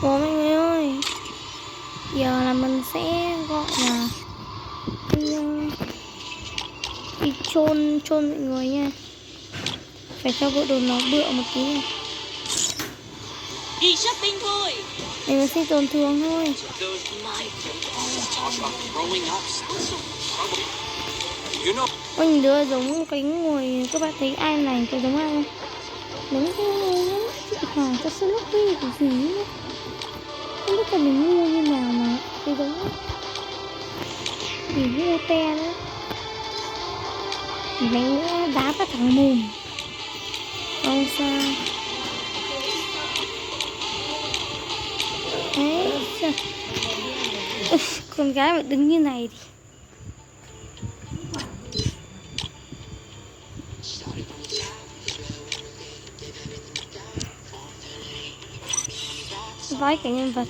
Ủa mọi người ơi, giờ là mình sẽ gọi là đi, đi chôn chôn mọi người nha. Phải cho bộ đồ nó bựa một tí này. Đi shopping thôi. Mình xin tổn thương thôi. Ôi đứa giống cái ngồi, các bạn thấy ai này có giống ai không? Giống cái ngồi lắm, chị Hòa cho Snoopy cái gì ấy. Không biết là mình ngu như nào mà cái giống thì ngu te nữa. Đánh nữa đá vào thằng mồm. Không sao. Đấy, con gái mà đứng như này thì vãi cả nhân vật.